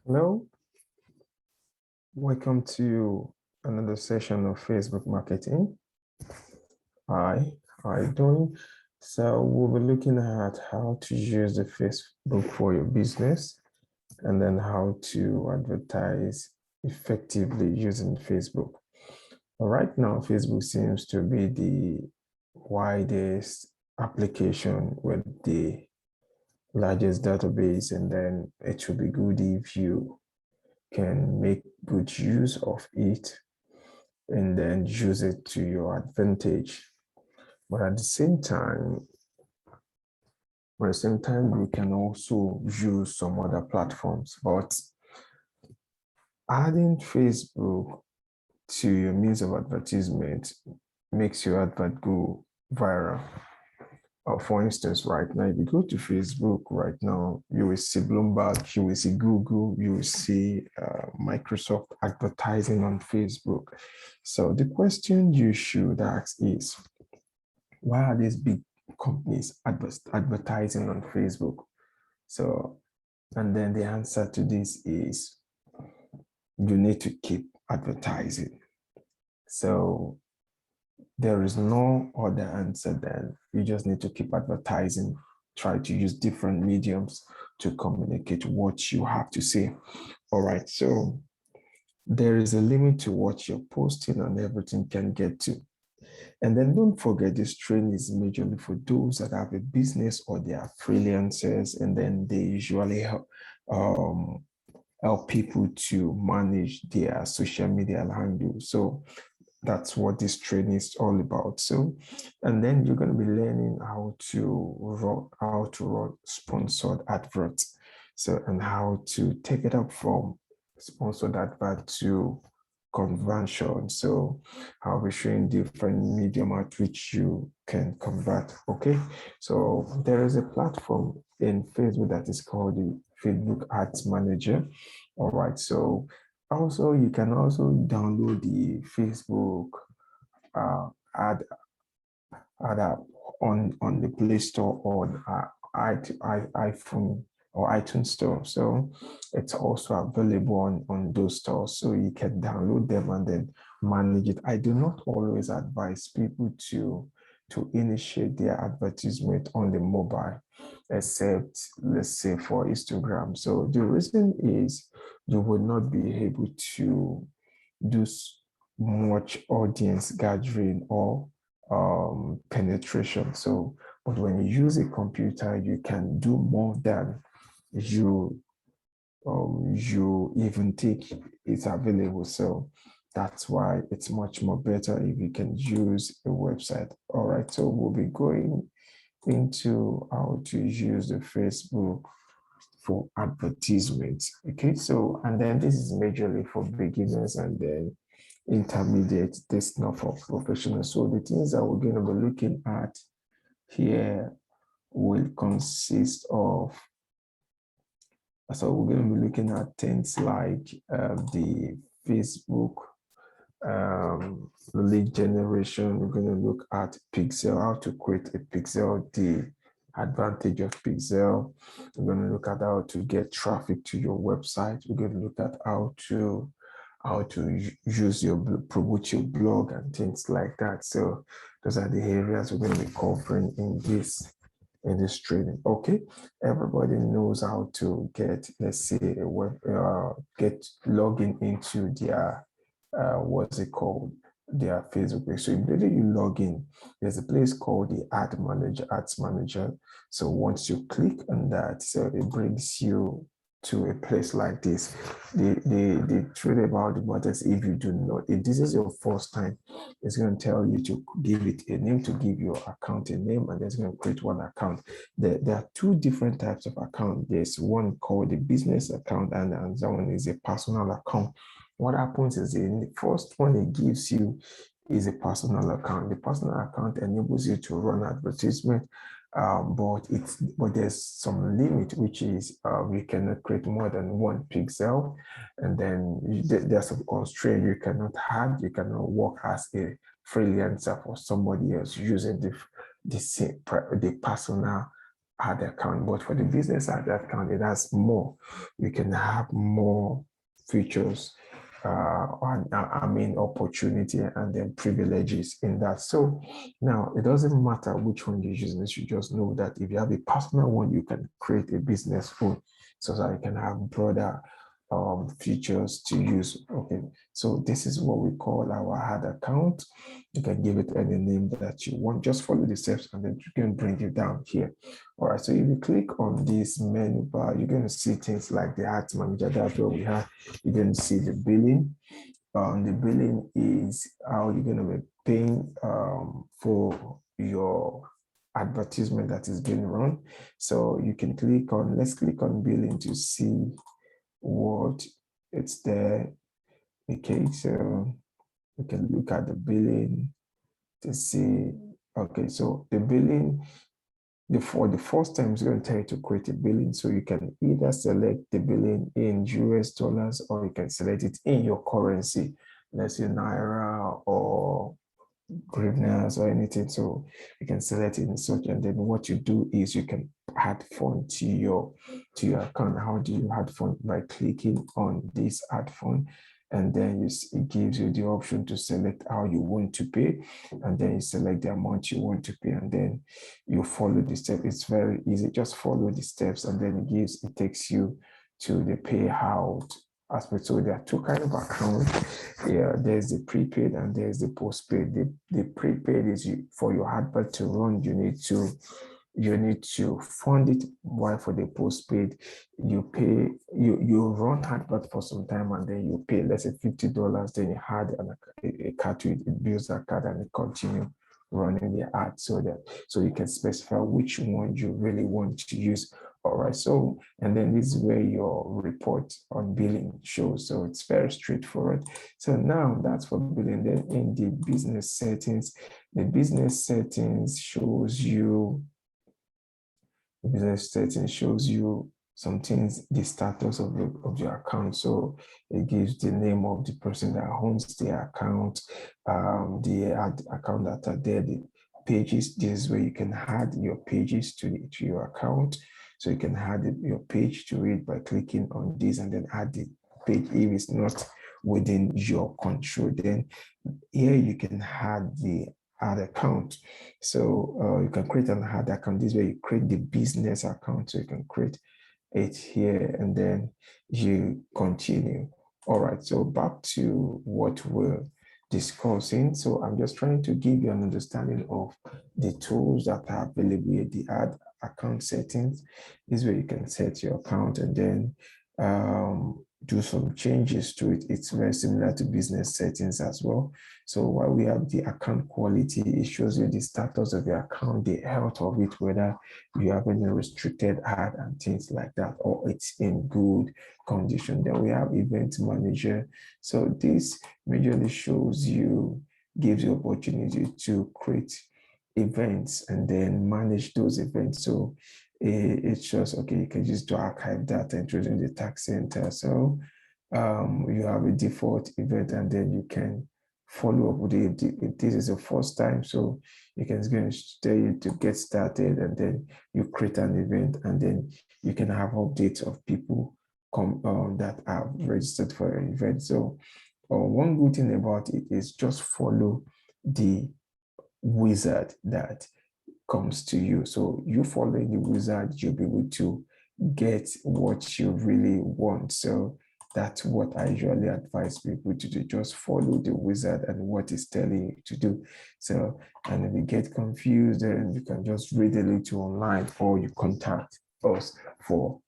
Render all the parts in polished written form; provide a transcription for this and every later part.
Hello, welcome to another session of Facebook marketing. Hi, how are you doing? So we'll be looking at how to use the Facebook for your business and then how to advertise effectively using Facebook. Right now, Facebook seems to be the widest application with the largest database, and then it will be good if you can make good use of it and then use it to your advantage. But at the same time, we can also use some other platforms. But adding Facebook to your means of advertisement makes your advert go viral. For instance, right now, if you go to Facebook right now, you will see Bloomberg, you will see Google, you will see Microsoft advertising on Facebook. So the question you should ask is, why are these big companies advertising on Facebook? So, and then the answer to this is you need to keep advertising. So there is no other answer than you just need to keep advertising. Try to use different mediums to communicate what you have to say. All right. So there is a limit to what you're posting and everything can get to. And then don't forget, this training is majorly for those that have a business or they are freelancers, and then they usually help people to manage their social media handle. So that's what this training is all about. So, and then you're going to be learning how to run sponsored adverts. So, and how to take it up from sponsored advert to conversion. So I'll be showing different medium at which you can convert. Okay. So there is a platform in Facebook that is called the Facebook Ads Manager. All right. So also you can also download the Facebook uh, ad app on the Play Store or iPhone or iTunes Store. So it's also available on those stores. So you can download them and then manage it. I do not always advise people to initiate their advertisement on the mobile, except let's say for Instagram. So the reason is you will not be able to do much audience gathering or penetration. So, but when you use a computer, you can do more than you you even think it's available. So that's why it's much more better if you can use a website. All right. So we'll be going into how to use the Facebook for advertisements. Okay. So, and then this is majorly for beginners and then intermediate, this not for professionals. So the things that we're going to be looking at here will consist of, so we're going to be looking at things like the Facebook lead generation. We're going to look at Pixel, how to create a Pixel, the advantage of Pixel. We're going to look at how to get traffic to your website. We're going to look at how to use your promote your blog and things like that. So those are the areas we're going to be covering in this training. Okay, everybody knows how to get, let's say, a web get login into their what's it called, their Facebook page. So immediately you log in, there's a place called the Ads Manager. So once you click on that, so it brings you to a place like this. The truth about the matter is, if you do not, if this is your first time, it's going to tell you to give it a name, to give your account a name, and it's going to create one account. There are two different types of account. There's one called the business account, and another one is a personal account. What happens is, in the first one it gives you is a personal account. The personal account enables you to run advertisement, but there's some limit, which is you cannot create more than one pixel, and then there's some constraint. You cannot work as a freelancer for somebody else using the personal ad account, but for the business ad account, it has more. You can have more features, opportunity and then privileges in that. So now it doesn't matter which one you're using. You just know that if you have a personal one, you can create a business phone so that you can have broader features to use. Okay, so this is what we call our ad account. You can give it any name that you want. Just follow the steps and then you can bring it down here. All right, so if you click on this menu bar, you're going to see things like the ads manager. That's where we have. You're going to see the billing. The billing is how you're going to be paying for your advertisement that is being run. So you can click on, let's click on billing to see what it's there. Okay, so we can look at the billing to see. Okay, so the billing, for the first time, it's going to tell you to create a billing. So you can either select the billing in US dollars or you can select it in your currency, let's say Naira or Grivnas or anything. So you can select it in such, and then what you do is you can add fund to your account. How do you add fund? By clicking on this add fund, and then it gives you the option to select how you want to pay, and then you select the amount you want to pay, and then you follow the steps. It's very easy. Just follow the steps, and then it takes you to the payout aspect. So there are two kinds of accounts. Yeah, there's the prepaid and there's the postpaid. The prepaid is for your advert to run. You need to fund it. While for the postpaid, you pay, you run advert for some time and then you pay, let's say $50. Then you add a card to it, it builds a card and it continue running the ad so you can specify which one you really want to use. All right, so, and then this is where your report on billing shows. So it's very straightforward. So now that's for billing. Then in the business settings, the business settings shows you some things, the status of your account. So it gives the name of the person that owns the account, the account that are there, the pages. This is where you can add your pages to your account. So you can add your page to it by clicking on this and then add the page if it's not within your control. Then here you can add the ad account. So you can create an ad account. This way you create the business account. So you can create it here and then you continue. All right, so back to what we're discussing. So I'm just trying to give you an understanding of the tools that are available at the ad account settings. This way you can set your account and then do some changes to it. It's very similar to business settings as well. So while we have the account quality, it shows you the status of your account, the health of it, whether you have any restricted ad and things like that, or it's in good condition. Then we have event manager. So this majorly gives you opportunity to create events and then manage those events. So it shows, okay, you can just do archive data, introducing the tax center. So you have a default event and then you can follow up with it if this is the first time. So you can tell you to get started and then you create an event and then you can have updates of people that are registered for an event. So one good thing about it is just follow the wizard that comes to you. So you following the wizard, you'll be able to get what you really want. So that's what I usually advise people to do. Just follow the wizard and what it's telling you to do. So, and if you get confused, then you can just read a little online or you contact us for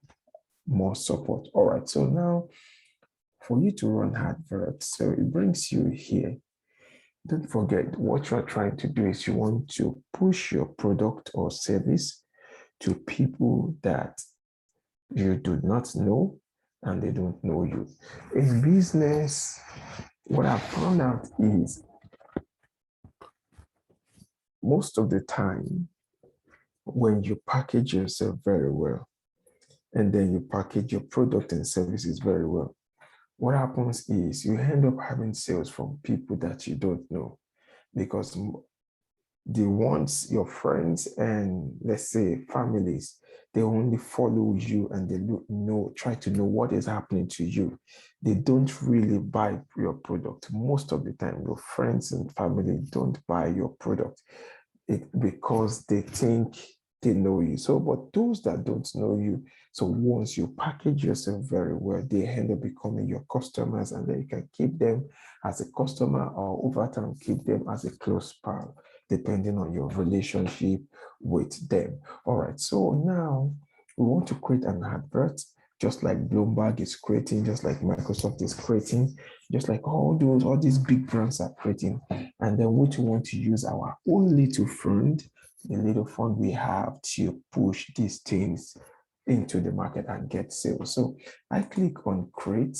more support. All right, so now for you to run adverts, so it brings you here. Don't forget, what you're trying to do is you want to push your product or service to people that you do not know and they don't know you. In business, what I've found out is most of the time, when you package yourself very well, and then you package your product and services very well, what happens is you end up having sales from people that you don't know, because the ones, your friends and let's say families, they only follow you and they try to know what is happening to you. They don't really buy your product. Most of the time, your friends and family don't buy your product because they think they know you. So, but those that don't know you, so once you package yourself very well, they end up becoming your customers, and then you can keep them as a customer or over time keep them as a close pal, depending on your relationship with them. All right. So now we want to create an advert, just like Bloomberg is creating, just like Microsoft is creating, just like all these big brands are creating. And then we want to use our own little fund, the little fund we have to push these things into the market and get sales. So I click on create.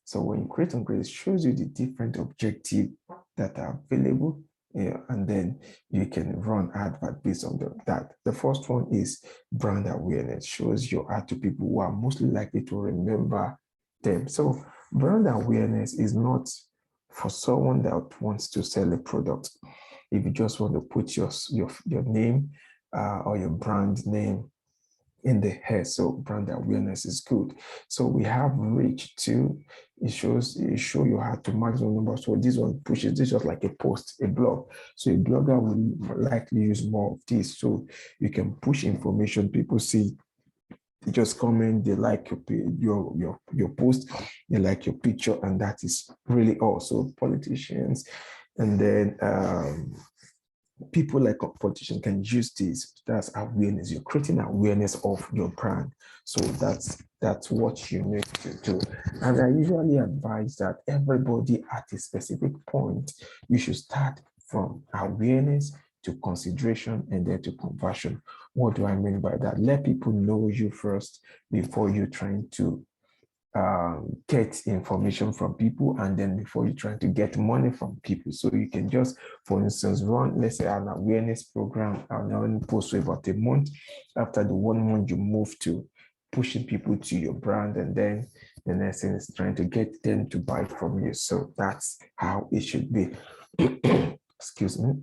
So when you create on create, it shows you the different objectives that are available. Yeah, and then you can run advert based on that. The first one is brand awareness, shows your ad to people who are mostly likely to remember them. So brand awareness is not for someone that wants to sell a product. If you just want to put your name or your brand name in the hair, so brand awareness is good. So we have reach too. It show you how to maximum number. So this one pushes this just like a post, a blog. So a blogger will likely use more of this. So you can push information. People see, they just comment, they like your post, they like your picture, and that is really also politicians. And then people like politicians can use this. That's awareness. You're creating awareness of your brand. So that's what you need to do. And I usually advise that everybody at a specific point, you should start from awareness to consideration and then to conversion. What do I mean by that? Let people know you first before you're trying to get information from people, and then before you're trying to get money from people. So you can just, for instance, run, let's say, an awareness program, an awareness post for about a month. After the 1 month, you move to pushing people to your brand, and then the next thing is trying to get them to buy from you. So that's how it should be. Excuse me.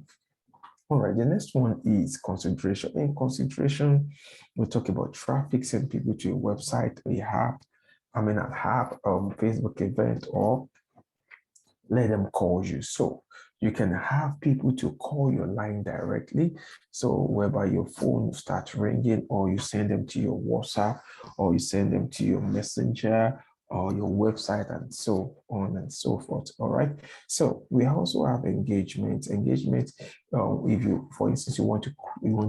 All right, the next one is consideration. In consideration, we talk about traffic, send people to a website, an app, Facebook event, or let them call you. So you can have people to call your line directly. So whereby your phone starts ringing, or you send them to your WhatsApp, or you send them to your messenger, or your website, and so on and so forth. All right. So we also have engagement. Engagement, if you, for instance, you want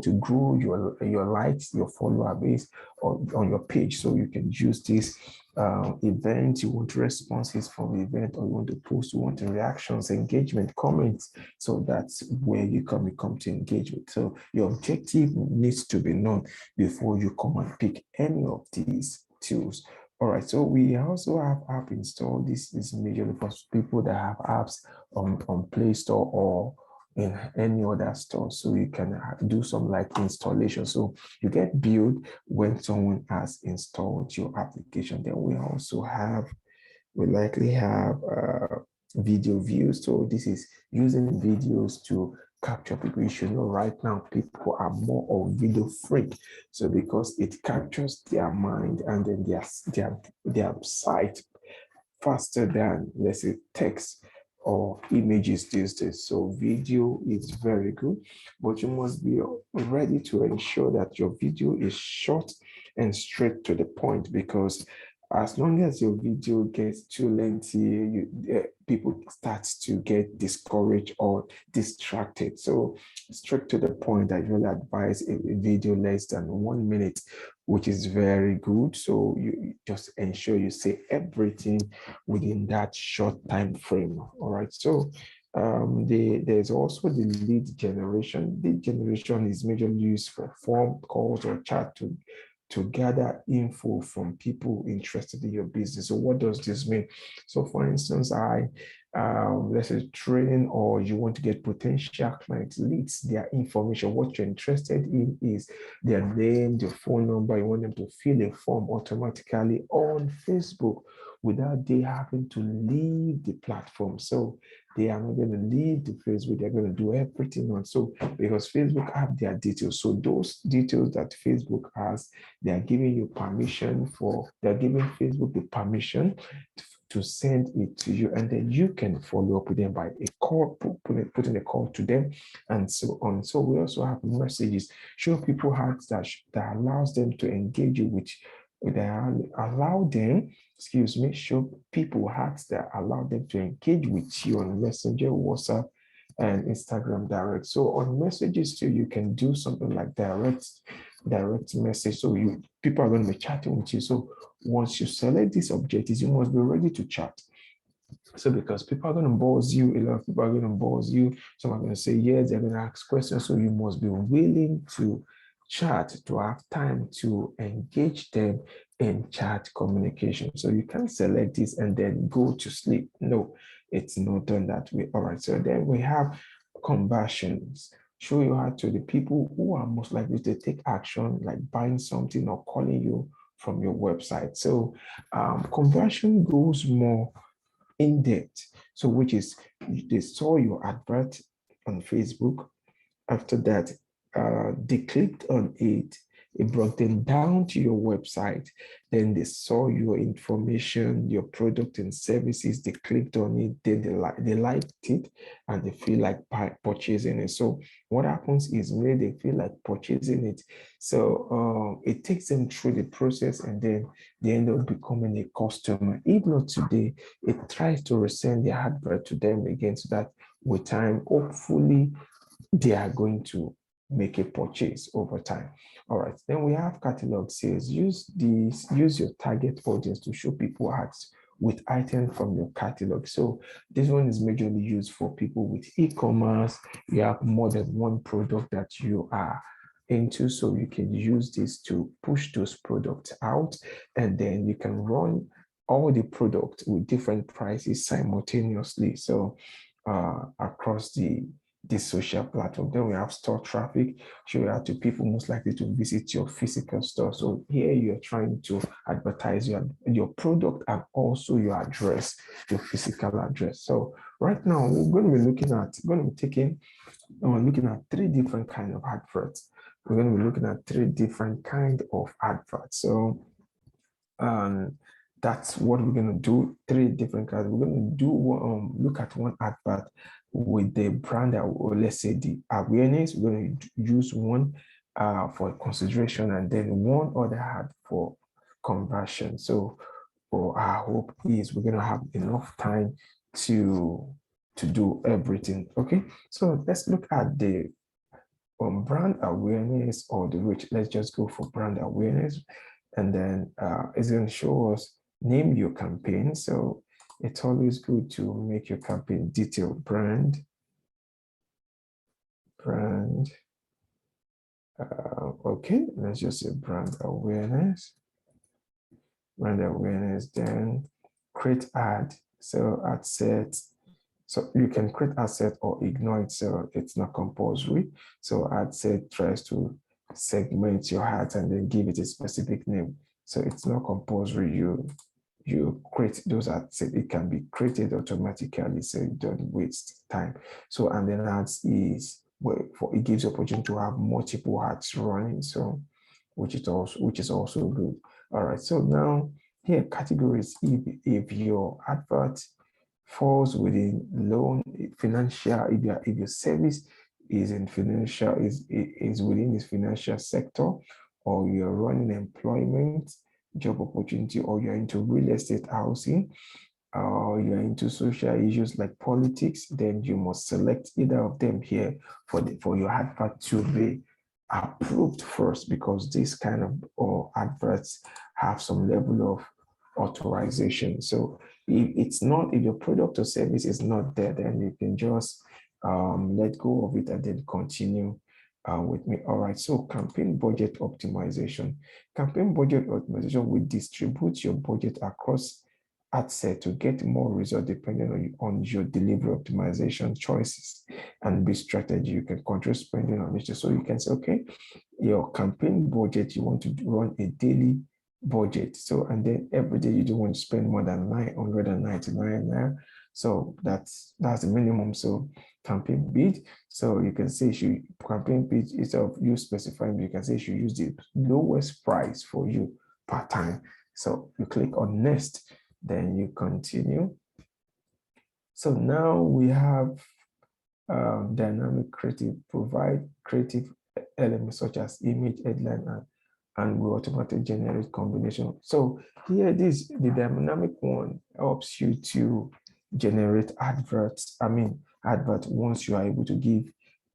to grow your likes, your follower base on your page, so you can use this event. You want responses from the event, or you want to post, you want reactions, engagement, comments. So that's where you can come to engagement. So your objective needs to be known before you come and pick any of these tools. All right, so we also have app install. This is majorly for people that have apps on Play Store or in any other store. So you can do some like installation. So you get billed when someone has installed your application. Then we likely have video views. So this is using videos to capture people. You should know right now people are more of video freak. So because it captures their mind and then their sight faster than, let's say, text or images these days. So video is very good, but you must be ready to ensure that your video is short and straight to the point, because as long as your video gets too lengthy, people start to get discouraged or distracted. So straight to the point, I really advise a video less than 1 minute, which is very good. So you just ensure you say everything within that short time frame. All right. So there's also the lead generation. Lead generation is majorly used for phone calls or chat to gather info from people interested in your business. So what does this mean? So for instance, let's say training, or you want to get potential client leads, their information. What you're interested in is their name, their phone number. You want them to fill a form automatically on Facebook without they having to leave the platform. So they are not going to leave the Facebook. They're going to do everything on. So because Facebook have their details. So those details that Facebook has, they are giving you permission for, they're giving Facebook the permission to send it to you, and then you can follow up with them by a call, putting a call to them, and so on. So we also have messages, show people how that allows them to engage you with, allow them, excuse me, show people hacks that allow them to engage with you on Messenger, WhatsApp, and Instagram direct. So on messages too, you can do something like direct message. So people are going to be chatting with you. So once you select these objectives, you must be ready to chat. So because people are going to buzz you, a lot of people are going to buzz you. Some are going to say yes, they're going to ask questions. So you must be willing to chat, to have time to engage them in chat communication. So you can't select this and then go to sleep. No, it's not done that way. All right. So then we have conversions. Show you how to the people who are most likely to take action, like buying something or calling you from your website. So conversion goes more in depth. So which is they saw your advert on Facebook. After that, they clicked on it. It brought them down to your website. Then they saw your information, your product and services. They clicked on it. Then they liked it, and they feel like purchasing it. So what happens is when they feel like purchasing it, so it takes them through the process, and then they end up becoming a customer. If not today, it tries to resend the advert to them again, so that with time, hopefully, they are going to make a purchase over time. All right, then we have catalog sales. Use your target audience to show people ads with items from your catalog. So this one is majorly used for people with e-commerce. You have more than one product that you are into, so you can use this to push those products out, and then you can run all the products with different prices simultaneously. So across this social platform. Then we have store traffic, show you how to people most likely to visit your physical store. So here you're trying to advertise your product and also your address, your physical address. So right now we're going to be looking at three different kind of adverts. We're going to be looking at three different kind of adverts. So that's what we're going to do. Three different kinds. We're going to do look at one advert with the brand, or let's say the awareness. We're going to use one for consideration, and then one other ad for conversion. So our hope is we're going to have enough time to do everything. Okay, so let's look at the brand awareness or the reach. Let's just go for brand awareness, and then it's going to show us name your campaign. So it's always good to make your campaign detailed. Brand. Okay, let's just say brand awareness. Then create ad. So ad set. So you can create ad set or ignore it, so it's not compulsory. So ad set tries to segment your ads and then give it a specific name. So it's not compulsory. You create those ads. It can be created automatically, so you don't waste time. So and then ads is it gives you opportunity to have multiple ads running. So which is also good. All right. So now here categories. If your advert falls within loan financial, if your service is in financial is within this financial sector, or you're running employment, job opportunity, or you're into real estate housing, or you're into social issues like politics, then you must select either of them here for your advert to be approved first, because this kind of adverts have some level of authorization. So if your product or service is not there, then you can just let go of it and then continue with me. All right, so campaign budget optimization. Campaign budget optimization will distribute your budget across ad set to get more results depending on your delivery optimization choices and big strategy. You can control spending on it. So you can say, okay, your campaign budget, you want to run a daily budget. So, and then every day you don't want to spend more than 999 naira. So that's the minimum. So campaign bid. So you can say campaign bid, instead of you specifying, you can say you should use the lowest price for you per time. So you click on next, then you continue. So now we have dynamic creative, provide creative elements such as image, headline, and we automatically generate combination. So here, the dynamic one helps you to generate adverts. Advert once you are able to give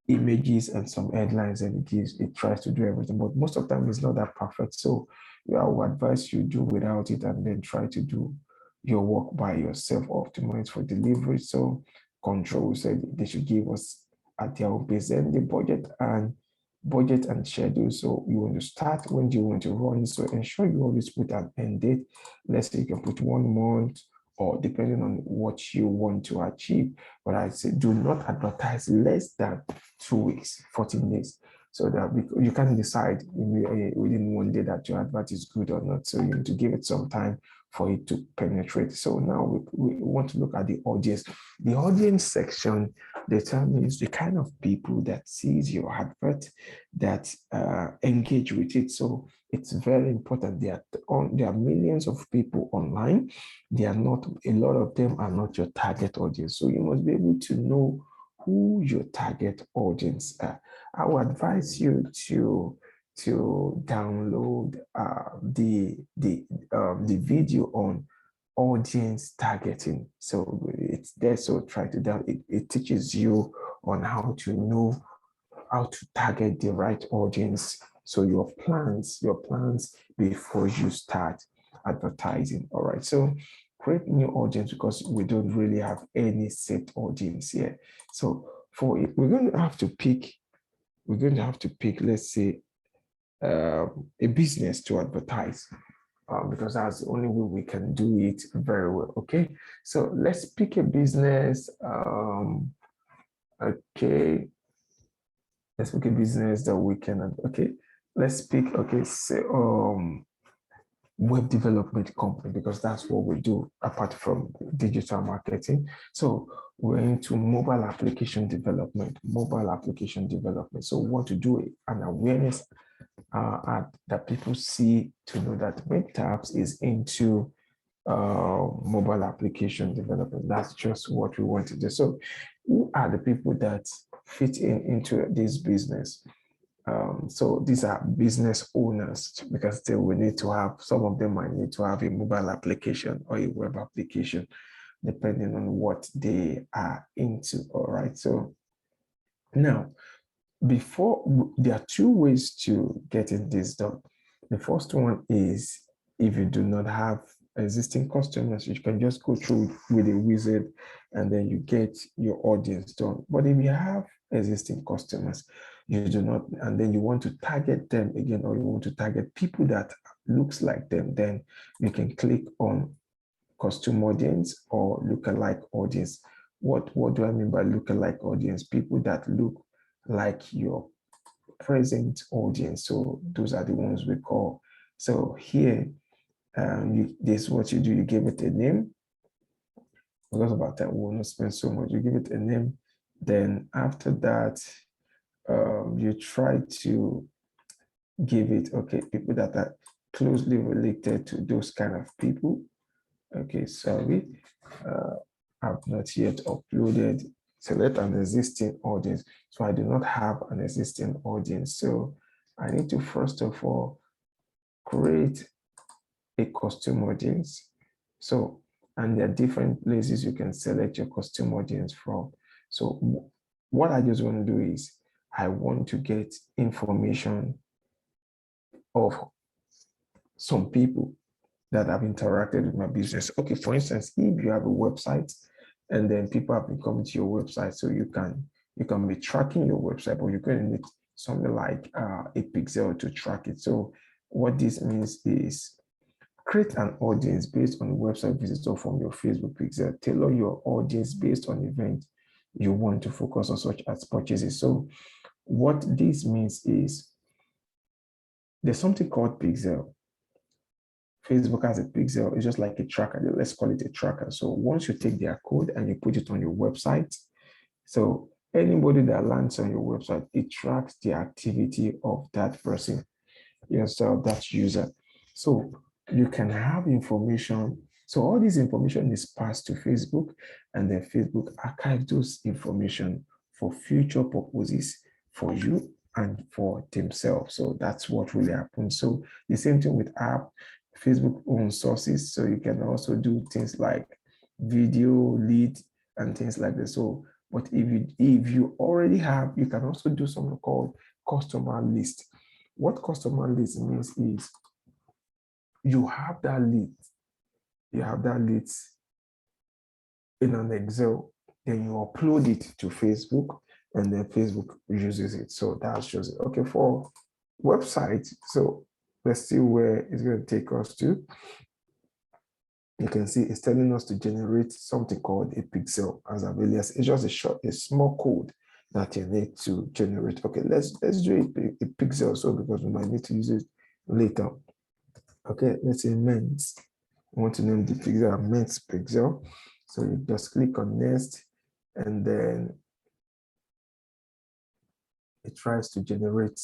images and some headlines, and it tries to do everything. But most of the time, it's not that perfect. So I would advise you do without it, and then try to do your work by yourself, optimize for delivery. So control said they should give us at their own pace. Then the budget and schedule. So you want to start, when do you want to run? So ensure you always put an end date. Let's say you can put 1 month, or depending on what you want to achieve. But I say do not advertise less than 2 weeks, 14 days. So that you can decide within 1 day that your advert is good or not. So you need to give it some time for it to penetrate. So now we want to look at the audience. The audience section determines the kind of people that sees your advert, that engage with it. So it's very important. There are millions of people online. A lot of them are not your target audience. So you must be able to know who your target audience are. I would advise you to download the video on audience targeting. So it's there. So try to download. It teaches you on how to know how to target the right audience. So your plans before you start advertising. All right. So create new audience, because we don't really have any set audience here. So for it, we're going to have to pick, let's say, a business to advertise, because that's the only way we can do it very well. Okay, so let's pick a business. Okay, let's pick a business that we can. Okay, let's pick. Okay, say web development company, because that's what we do apart from digital marketing. So we're into mobile application development. So we want to do an awareness that people see, to know that MakeTabs is into mobile application development. That's just what we want to do. So who are the people that fit into this business? So these are business owners, because some of them might need to have a mobile application or a web application, depending on what they are into. All right. So now, there are 2 ways to getting this done. The first one is, if you do not have existing customers, you can just go through with a wizard and then you get your audience done. But if you have existing customers, you do not, and then you want to target them again, or you want to target people that looks like them, then you can click on custom audience or lookalike audience. What do I mean by lookalike audience? People that look like your present audience. So those are the ones we call. So here, this is what you do. You give it a name. Because about that, we will not spend so much. You give it a name. Then after that, you try to give it, okay, people that are closely related to those kind of people. Okay, sorry, I've not yet uploaded. Select an existing audience. So I do not have an existing audience. So I need to first of all create a custom audience. So, and there are different places you can select your custom audience from. So what I just want to do is, I want to get information of some people that have interacted with my business. Okay, for instance, if you have a website and then people have been coming to your website, so you can be tracking your website, but you're going to need something like a pixel to track it. So what this means is, create an audience based on website visitor from your Facebook pixel. Tailor your audience based on event you want to focus on, such as purchases. So what this means is, there's something called pixel. Facebook has a pixel. It's just like a tracker. Let's call it a tracker. So once you take their code and you put it on your website, so anybody that lands on your website, it tracks the activity of that person, yourself, that user. So you can have information. So all this information is passed to Facebook, and then Facebook archives those information for future purposes for you and for themselves. So that's what really happens. So the same thing with app, Facebook owns sources. So you can also do things like video, lead, and things like that. So, but if you already have, you can also do something called customer list. What customer list means is you have that lead, you have that lead in an Excel, then you upload it to Facebook, and then Facebook uses it. So that's just it. Okay, for website, so let's see where it's going to take us to. You can see it's telling us to generate something called a pixel as I've earlier said. It's just a small code that you need to generate. Okay, let's do a pixel, so because we might need to use it later. Okay, let's say Ments. I want to name the pixel Ments pixel. So you just click on next, and then it tries to generate.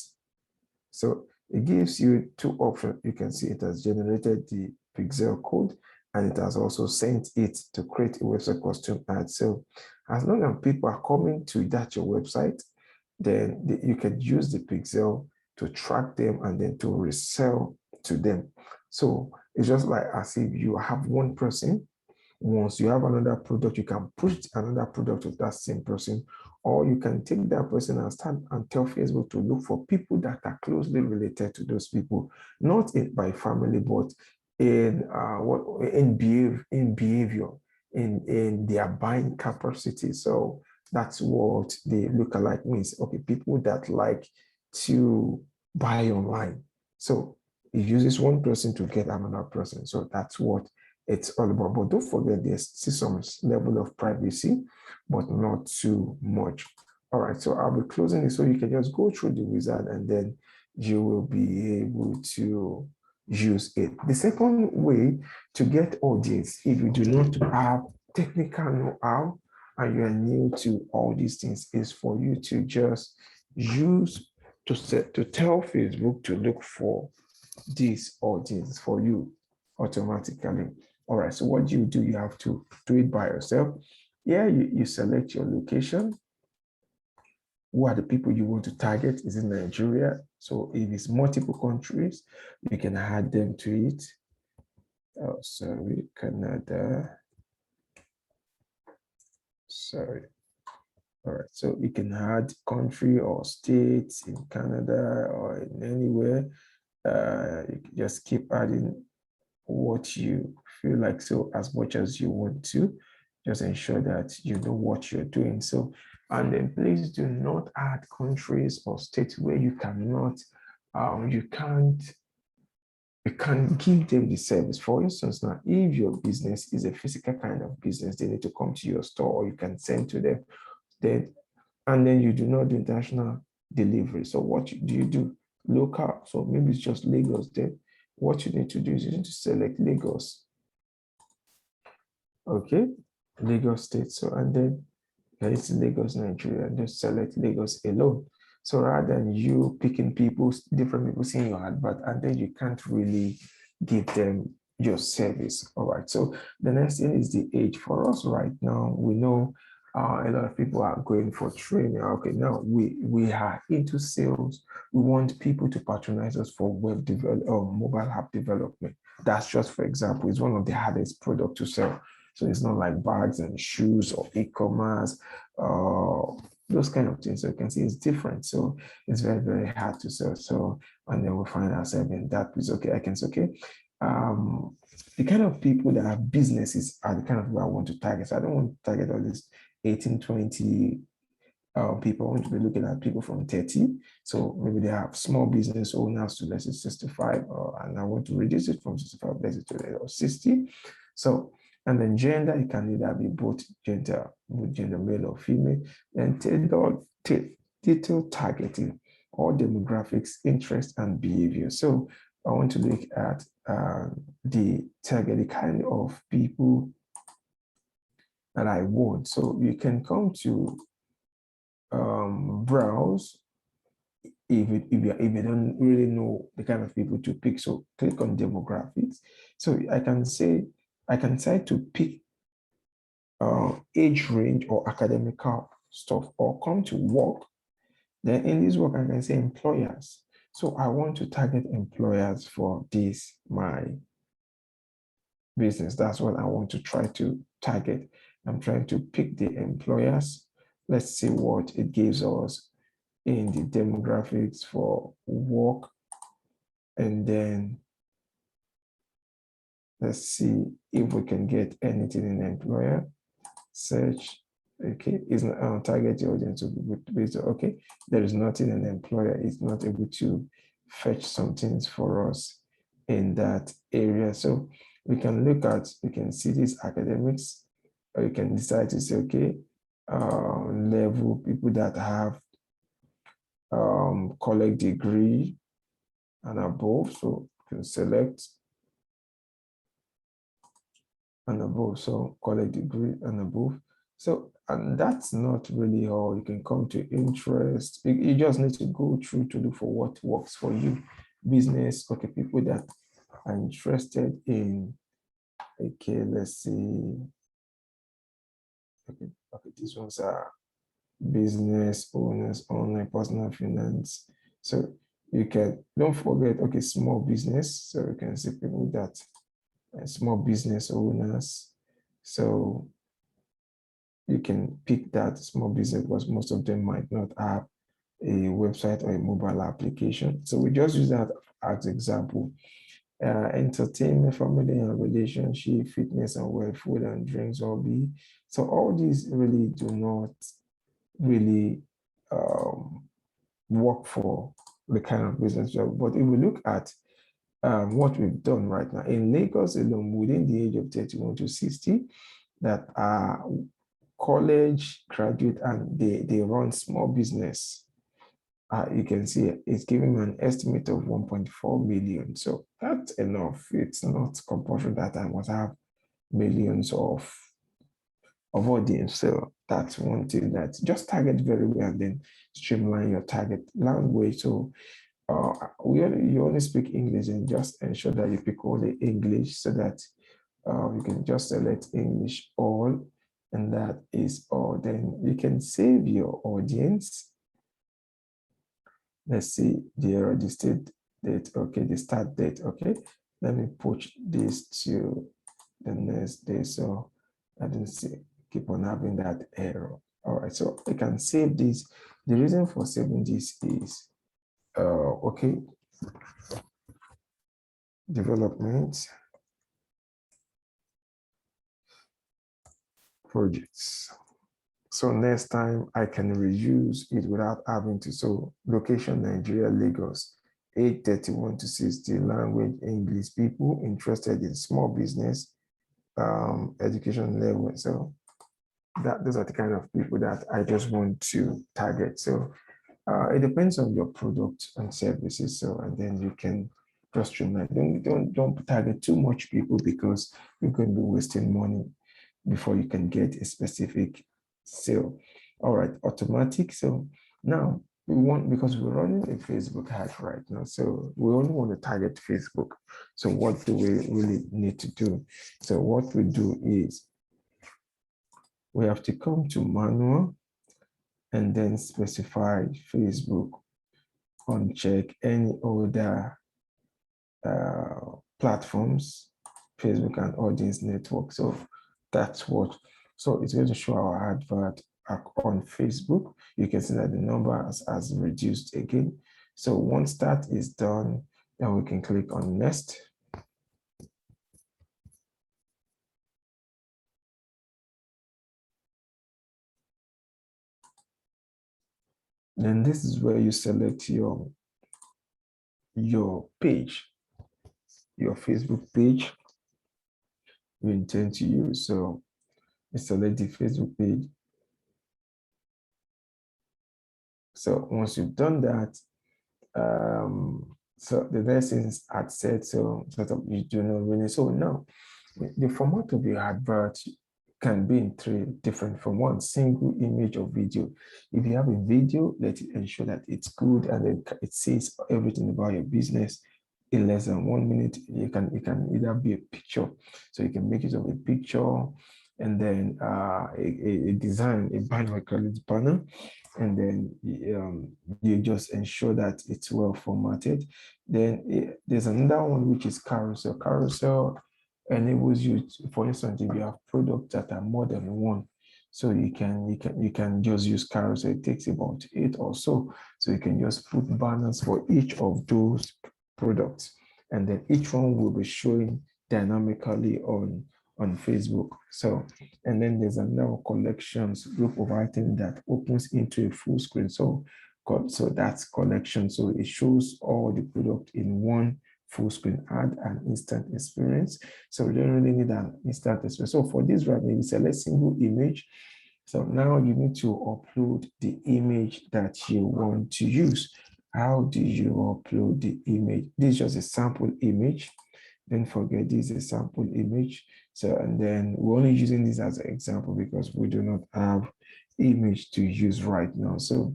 So it gives you two options. You can see it has generated the pixel code, and it has also sent it to create a website custom ad. So as long as people are coming to that your website, then you can use the pixel to track them and then to resell to them. So it's just like as if you have one person. Once you have another product, you can push another product to that same person, or you can take that person and start and tell Facebook to look for people that are closely related to those people, not by family, but in behavior, in their buying capacity. So that's what the lookalike means. Okay, people that like to buy online. So it uses one person to get another person. So that's what it's all about. But don't forget, there's still some level of privacy, but not too much. All right, so I'll be closing it so you can just go through the wizard and then you will be able to use it. The second way to get audience, if you do not have technical know-how and you are new to all these things, is for you to just use to tell Facebook to look for this audience for you automatically. All right, so what do? You have to do it by yourself. Yeah, you select your location. Who are the people you want to target? Is it Nigeria? So if it's multiple countries, you can add them to it. Oh, sorry, Canada. Sorry. All right, so you can add country or states in Canada or in anywhere. You can just keep adding what you feel like, so as much as you want to, just ensure that you know what you're doing. So, and then please do not add countries or states where you cannot, you can't give them the service. For instance, now, if your business is a physical kind of business, they need to come to your store, or you can send to them, then, and then you do not do international delivery. So what do you do? Local. So maybe it's just Lagos. Then what you need to do is you need to select Lagos. Okay, Lagos State. So, and then it's Lagos, Nigeria, and just select Lagos alone. So rather than you picking people, different people seeing your advert, and then you can't really give them your service. All right. So the next thing is the age. For us right now, we know a lot of people are going for training. Okay, now we are into sales. We want people to patronize us for web develop or mobile app development. That's just, for example, it's one of the hardest product to sell. So it's not like bags and shoes or e-commerce, those kind of things. So you can see it's different. So it's very, very hard to sell. So, and then we find ourselves in that place. Okay, I can say, okay. The kind of people that have businesses are the kind of people I want to target. So I don't want to target all these 18, 20 people. I want to be looking at people from 30. So maybe they have small business owners to let's say 65, and I want to reduce it from 65, let's say to 60. So, and then gender, it can either be both gender, male or female, and detailed targeting, all demographics, interest, and behavior. So I want to look at the target, the kind of people that I want. So you can come to browse if you don't really know the kind of people to pick. So click on demographics. So I can decide to pick age range or academical stuff, or come to work. Then in this work, I can say employers. So I want to target employers for this, my business. That's what I want to try to target. I'm trying to pick the employers. Let's see what it gives us in the demographics for work. And then let's see if we can get anything in employer. Search. Okay, it's not target the audience. Okay, there is nothing in employer. It's not able to fetch some things for us in that area. So we can look at, we can see these academics, or you can decide to say, okay, level people that have college degree and above. So you can select and above. So college degree and above. So, and that's not really all. You can come to interest. You just need to go through to look for what works for you. Business, okay, people that are interested in, okay, let's see. Okay, these ones are business owners, online personal finance. So you can, don't forget, okay, small business. So you can see people that small business owners. So you can pick that small business because most of them might not have a website or a mobile application. So we just use that as example. Entertainment, family and relationship, fitness and wealth, food and drinks, hobby. So all these really do not really work for the kind of business job. But if we look at what we've done right now in Lagos alone, within the age of 31 to 60, that are college graduate and they run small business. You can see it's giving me an estimate of 1.4 million. So that's enough. It's not compulsory that I must have millions of audience. So that's one thing, that just target very well and then streamline your target language. So you only speak English, and just ensure that you pick only English, so that you can just select English all, and that is all. Then you can save your audience. Let's see the registered date. Okay, the start date. Okay, let me push this to the next day, so I don't see keep on having that error. All right, so I can save this. The reason for saving this is okay, development projects. So next time I can reuse it without having to. So location Nigeria, Lagos, age 31 to 60, language English, people interested in small business, education level. So those are the kind of people that I just want to target. So it depends on your product and services. So, and then you can just streamline. Don't target too much people, because you're going to be wasting money before you can get a specific sale. All right, automatic. So now we want, because we're running a Facebook ad right now, so we only want to target Facebook. So what do we really need to do? So what we do is we have to come to manual and then specify Facebook, uncheck any other platforms, Facebook and audience network. So that's what, so it's going to show our advert on Facebook. You can see that the number has reduced again. So once that is done, then we can click on next. Then this is where you select your page, your Facebook page you intend to use. So you select the Facebook page. So once you've done that, So the next thing is ad set. So sort of you do not really. So now the format of your advert can be in three different from one single image or video. If you have a video, let it ensure that it's good and it says everything about your business in less than 1 minute. It can either be a picture, so you can make use of a picture, and then a design, a banner, call it banner, and then you just ensure that it's well formatted. Then there's another one which is carousel. Carousel enables you to, for instance, if you have products that are more than one, so you can just use carousel. It takes about 8 or so. So you can just put banners for each of those products, and then each one will be showing dynamically on Facebook. So, and then there's another collections group of items that opens into a full screen. So that's collection. So it shows all the product in one full screen. Add an instant experience. So we don't really need an instant experience. So for this right now, you select single image. So now you need to upload the image that you want to use. How do you upload the image? This is just a sample image. Don't forget this is a sample image. So, and then we're only using this as an example because we do not have image to use right now. So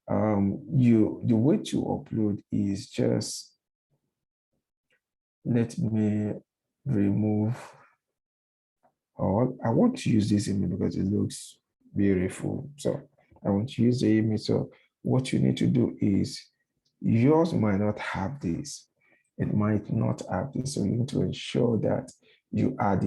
the way to upload is just, let me remove, or I want to use this image because it looks beautiful. So I want to use the image. So what you need to do is, yours might not have this. It might not have this. So you need to ensure that you add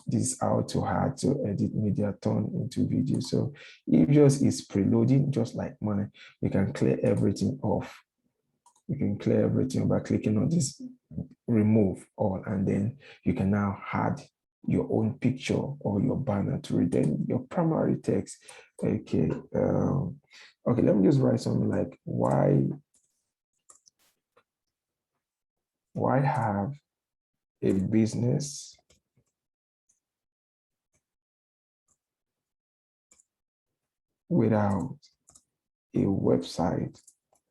this out to add to edit media turn into video. So if yours is preloading, just like mine, you can clear everything off. You can clear everything by clicking on this remove all, and then you can now add your own picture or your banner to it. Then your primary text. Okay. Okay, let me just write something like why have a business without a website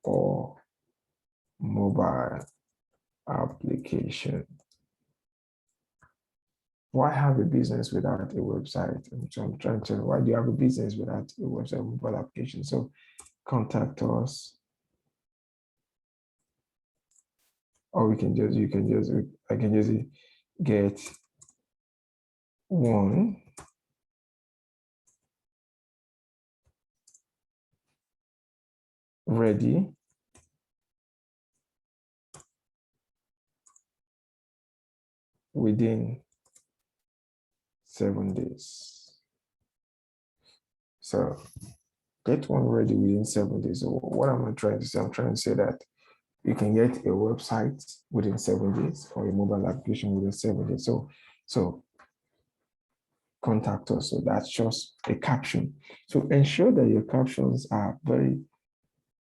or mobile application? Why have a business without a website? So I'm trying to, why do you have a business without a website or mobile application? So contact us, or I can just get one ready within 7 days. So get one ready within 7 days. So what am I trying to say? I'm trying to say that you can get a website within 7 days or a mobile application within 7 days. So contact us. So that's just a caption. So ensure that your captions are very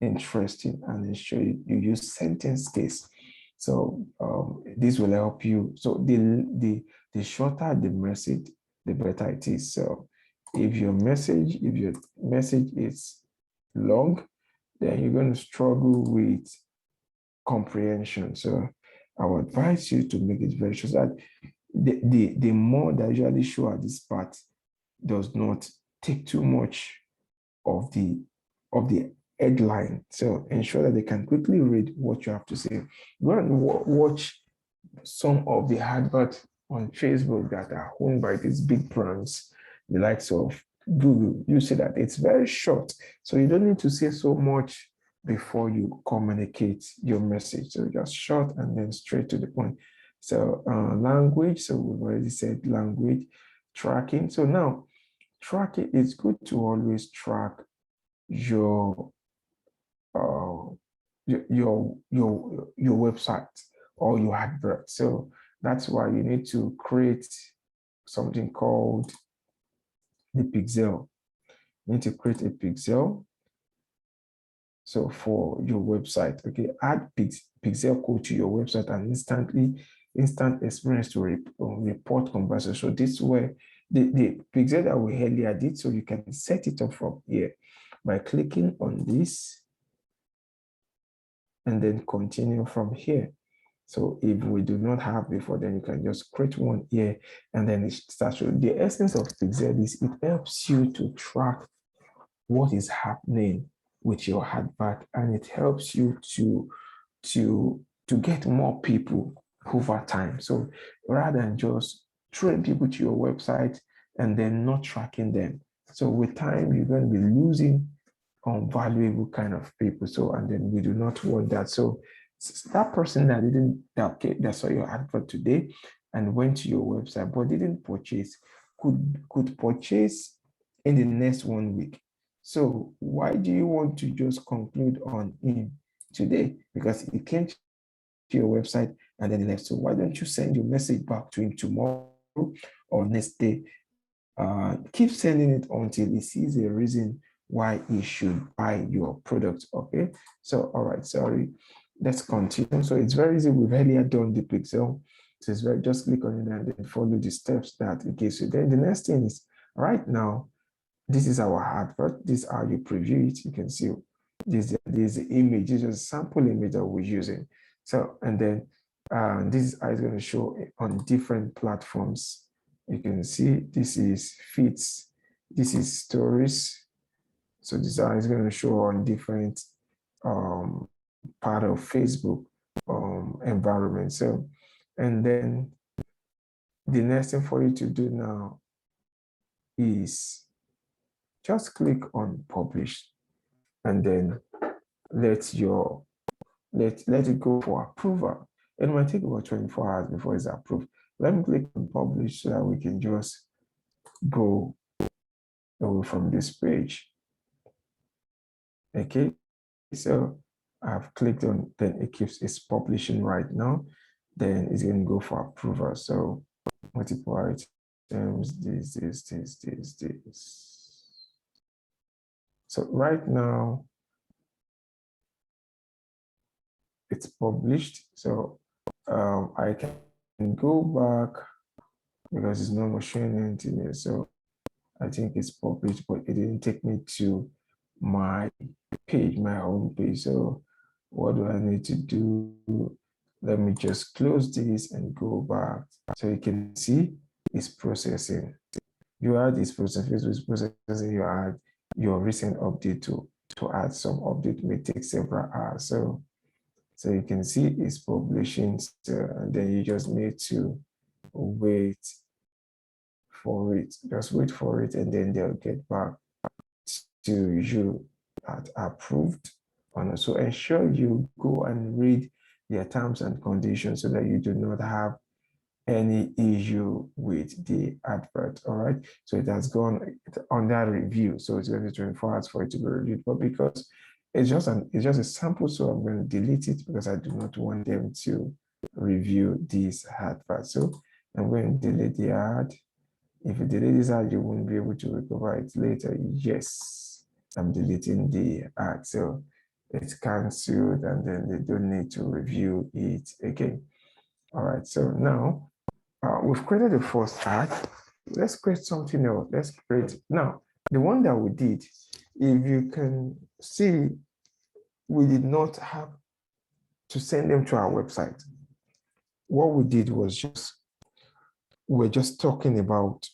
interesting and ensure you use sentence case. So this will help you. So the shorter the message, the better it is. So if your message is long, then you're going to struggle with comprehension. So I would advise you to make it very short, so that the more that usually show at this part does not take too much of the headline. So ensure that they can quickly read what you have to say. Go and watch some of the adverts on Facebook that are owned by these big brands, the likes of Google. You see that it's very short, so you don't need to say so much before you communicate your message. So just short and then straight to the point. So language, so we've already said language. Tracking. So now tracking, it's good to always track your your website or your advert. So that's why you need to create something called the pixel. You need to create a pixel. So for your website, okay, add pixel code to your website and instant experience to report conversion. So this way, the pixel that we earlier did, so you can set it up from here by clicking on this. and then continue from here. So if we do not have before, then you can just create one here, and then it starts. The essence of Pixel is it helps you to track what is happening with your advert, and it helps you to get more people over time. So rather than just throwing people to your website and then not tracking them, so with time you're going to be losing valuable kind of people. So, and then we do not want that. So that person that didn't that saw your advert today and went to your website but didn't purchase could purchase in the next 1 week. So why do you want to just conclude on him today? Because he came to your website and then he left. So why don't you send your message back to him tomorrow or next day? Keep sending it until he sees a reason why he should buy your product. Okay. So, all right, sorry. Let's continue. So it's very easy. We've earlier done the pixel. So it's very, just click on it and then follow the steps that it gives you. Then the next thing is right now, this is our advert. This is how you preview it. You can see this is the image. This is a sample image that we're using. So, and then this is how it's going to show on different platforms. You can see this is feeds, this is stories. So this is how it's going to show on different part of Facebook environment. So, and then the next thing for you to do now is just click on publish and then let it go for approval. It might take about 24 hours before it's approved. Let me click on publish so that we can just go away from this page. Okay, so I've clicked on, then it keeps it's publishing right now. Then it's going to go for approval. So multiple items, this. So right now it's published. So I can go back because it's not showing anything here. So I think it's published, but it didn't take me to my page, my home page. So what do I need to do? Let me just close this and go back. So you can see it's processing. You add this process, Facebook is processing, you add your recent update to add some update may take several hours. So you can see it's publishing, and then you just need to wait for it. Just wait for it, and then they'll get back to you at approved. And so ensure you go and read their terms and conditions so that you do not have any issue with the advert. All right. So it has gone under review. So it's going to be 24 hours for it to be reviewed. But because it's just a sample, so I'm going to delete it because I do not want them to review this advert. So I'm going to delete the ad. If you delete this ad, you won't be able to recover it later. Yes, I'm deleting the ad. So it's cancelled and then they don't need to review it again. All right, so now we've created the first ad. Let's create something else. Let's create, now, the one that we did, if you can see, we did not have to send them to our website. What we did was we're just talking about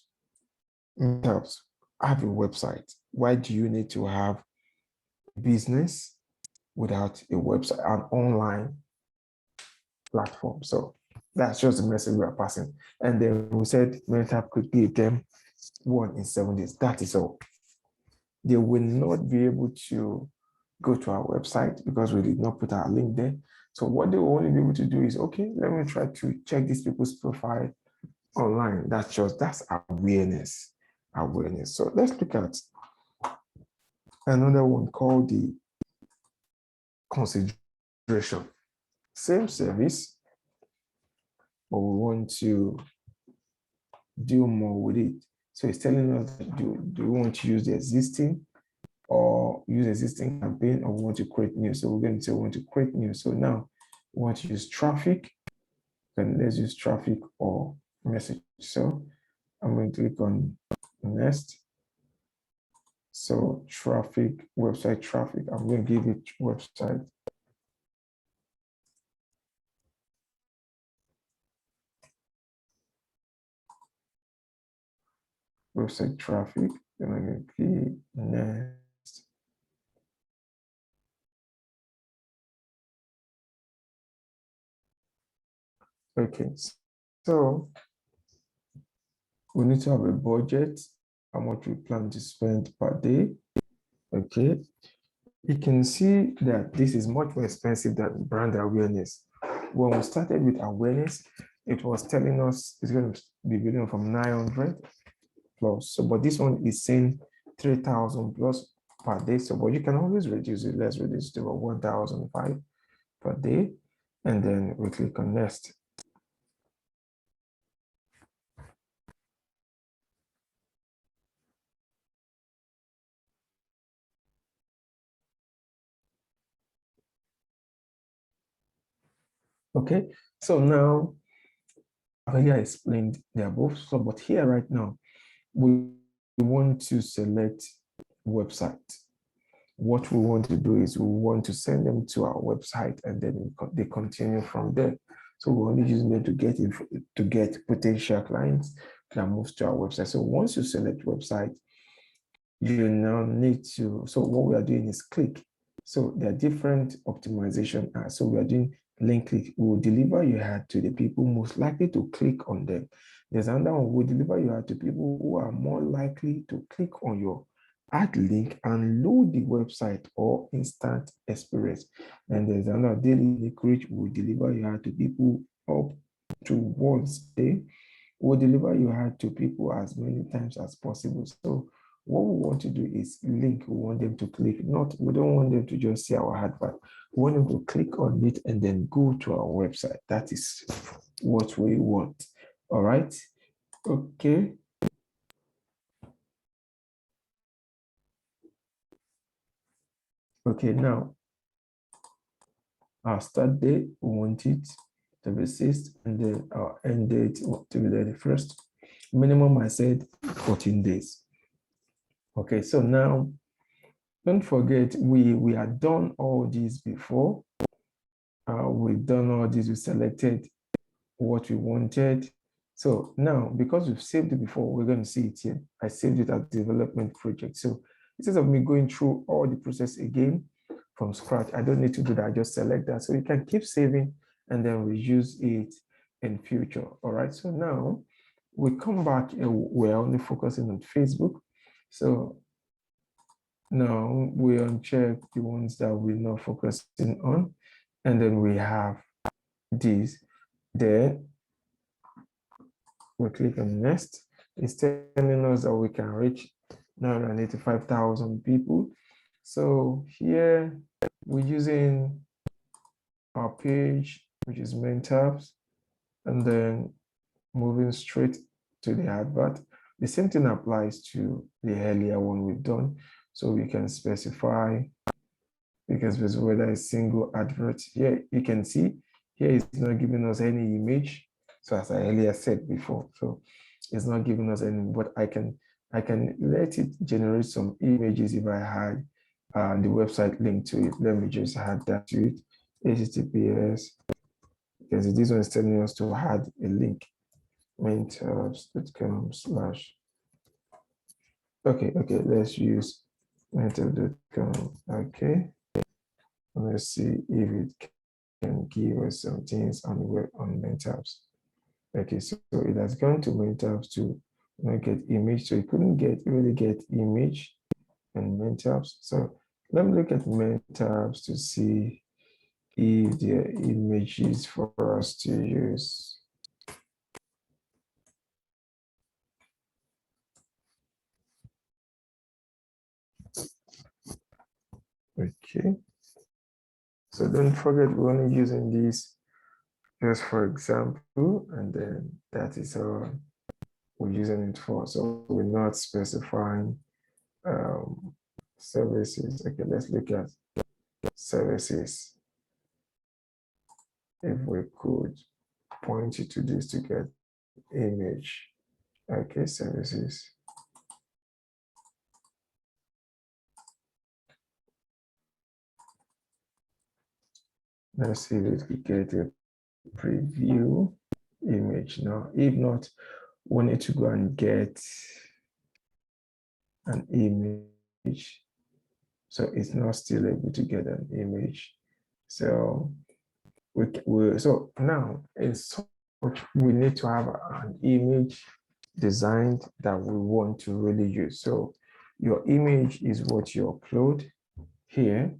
themselves, have a website. Why do you need to have business without a website, an online platform? So that's just the message we are passing. And then we said ManyTab could give them 1 in 7 days. That is all. They will not be able to go to our website because we did not put our link there. So what they will only be able to do is, okay, let me try to check these people's profile online. That's awareness. So let's look at another one called the consideration. Same service, but we want to do more with it. So it's telling us, do we want to use the existing or use existing campaign, or we want to create new? So we're going to say we want to create new. So now we want to use traffic. Then let's use traffic or message. So I'm going to click on next. So traffic, website traffic. I'm going to give it website website traffic. Then I'm going to click next. Okay, so we need to have a budget, how much we plan to spend per day. Okay, you can see that this is much more expensive than brand awareness. When we started with awareness, it was telling us it's going to be building from 900 plus. So, but this one is saying 3,000 plus per day. So, but you can always reduce it. Let's reduce it to about 1,005 per day. And then we click on next. Okay, so now I already explained the above. So, but here right now, we want to select website. What we want to do is we want to send them to our website and then they continue from there. So we're only using them to get potential clients that moves to our website. So once you select website, you now need to, so what we are doing is click. So there are different optimization. So we are doing link click. We will deliver your ad to the people most likely to click on them. There's another one, we will deliver your ad to people who are more likely to click on your ad link and load the website or instant experience. And there's another daily link which will deliver your ad to people up to once a day. We'll deliver your ad to people as many times as possible. So what we want to do is link. We want them to click. We don't want them to just see our advert. We want them to click on it and then go to our website. That is what we want. All right. Okay. Okay, now our start date, we want it to be 6th, and then our end date to be the 1st. Minimum, I said 14 days. Okay, so now don't forget, we had done all these before. We've done all this, we selected what we wanted. So now, because we've saved it before, we're going to see it here. I saved it as development project. So instead of me going through all the process again from scratch, I don't need to do that. I just select that. So you can keep saving and then reuse it in future. All right. So now we come back and we're only focusing on Facebook. So now we uncheck the ones that we're not focusing on. And then we have these. Then we click on next. It's telling us that we can reach 985,000 people. So here we're using our page, which is main tabs, and then moving straight to the advert. The same thing applies to the earlier one we've done. So we can specify, whether it's single advert. Here you can see, here it's not giving us any image. So as I earlier said before, so it's not giving us any, but I can let it generate some images if I had the website link to it. Let me just add that to it. HTTPS, because this one is telling us to add a link. Mentabs.com/ okay, let's use mentab.com. Okay, let's see if it can give us some things on the web on Mentabs. Okay, so it has gone to Mentabs to not get image, so it couldn't really get image and Mentabs. So let me look at Mentabs to see if there are images for us to use. Okay, so don't forget we're only using these just for example, and then that is all we're using it for. So we're not specifying services. Okay, let's look at services. If we could point you to this to get image. Okay, services. Let's see if we get a preview image now. If not, we need to go and get an image. So it's not still able to get an image. So so now in such, we need to have an image designed that we want to really use. So your image is what you upload here.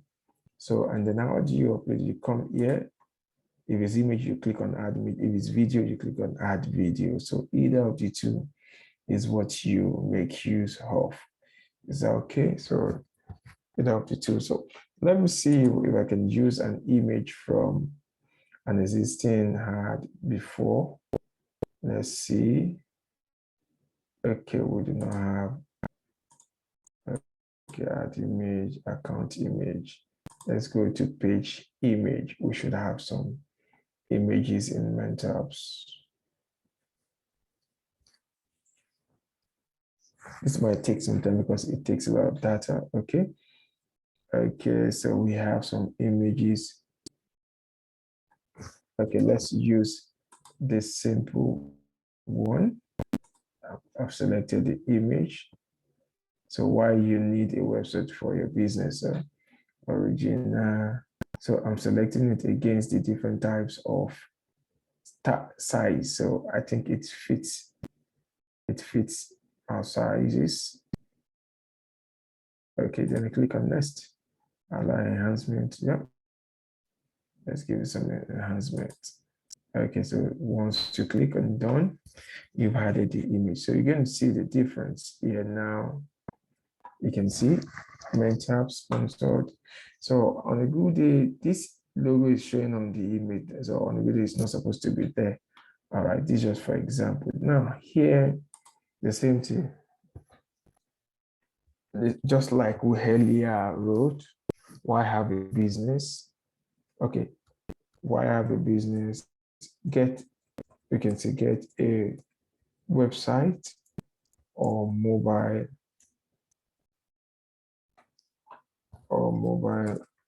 So, and then how do you upload? You come here. If it's image, you click on add. If it's video, you click on add video. So either of the two is what you make use of. Is that okay? So either of the two. So let me see if I can use an image from an existing ad before. Let's see. Okay, we do not have. Okay, add image, account image. Let's go to page image. We should have some images in MentorHubs. This might take some time because it takes a lot of data. Okay. Okay, so we have some images. Okay, let's use this simple one. I've selected the image. So why you need a website for your business? Original. So I'm selecting it against the different types of size. So I think it fits our sizes. Okay, then I click on next. Allow enhancement. Yep. Let's give it some enhancement. Okay, so once you click on done, you've added the image. So you're going to see the difference here now. You can see MentorHub sponsored. So on a good day, this logo is showing on the image. So on a good day, it's not supposed to be there. All right, this is just for example. Now here, the same thing. Just like we earlier wrote, why have a business? Okay, why have a business? We can say get a website or mobile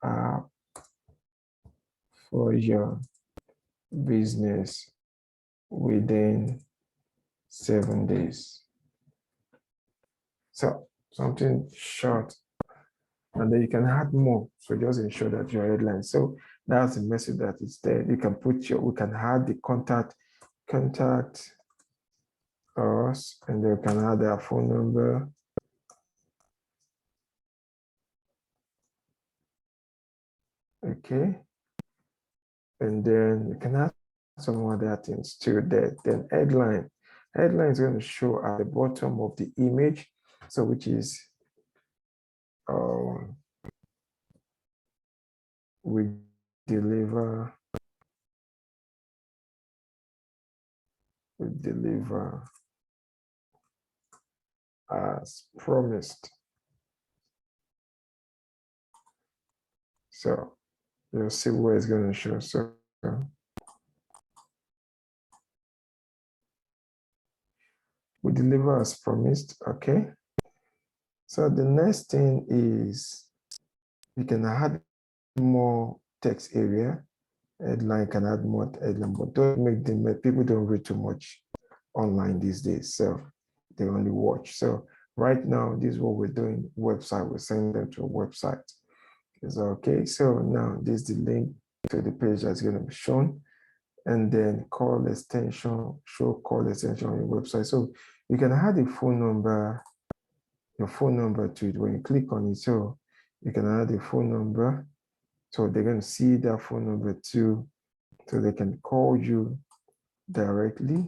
app for your business within 7 days. So something short, and then you can add more. So just ensure that your headline. So that's the message that is there. You can we can add the contact us, and then you can add their phone number. Okay. And then you can add some other things too there. Then headline. Headline is going to show at the bottom of the image. So which is we deliver as promised. So you'll see where it's going to show. So we deliver as promised. Okay. So the next thing is you can add more text area. Headline can add more headline, but don't make them, people don't read too much online these days. So they only watch. So right now, this is what we're doing. Website, we're sending them to a website. Is okay. So now this is the link to the page that's going to be shown. And then call extension, show call extension on your website. So you can add a phone number, your phone number to it when you click on it. So you can add a phone number. So they're going to see that phone number too. So they can call you directly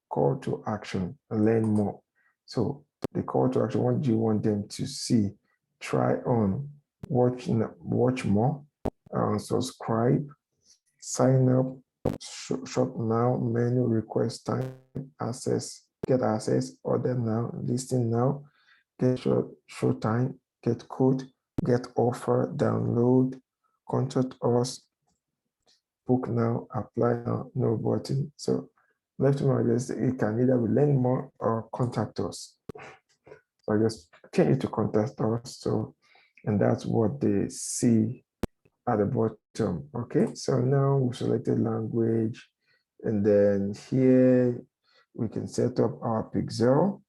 call to action and learn more. So the call to action, what do you want them to see? Try on, watch more, subscribe, sign up, shop now, menu, request time, access, get access, order now, listing now, get show time, get code, get offer, download, contact us, book now, apply now, no button. So left to my address, you can either learn more or contact us. So I just change it to contact us. So, and that's what they see at the bottom. Okay, so now we selected language, and then here we can set up our pixel.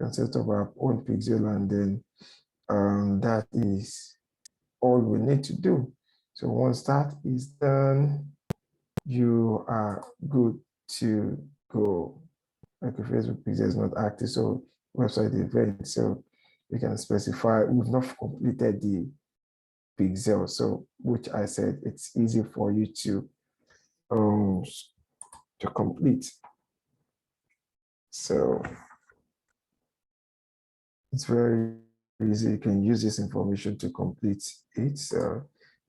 can set up our own pixel, and then that is all we need to do. So once that is done, you are good to go. Like a Facebook pixel is not active, so website event, so you can specify we've not completed the pixel, so which I said it's easy for you to complete. So it's very easy. You can use this information to complete it. So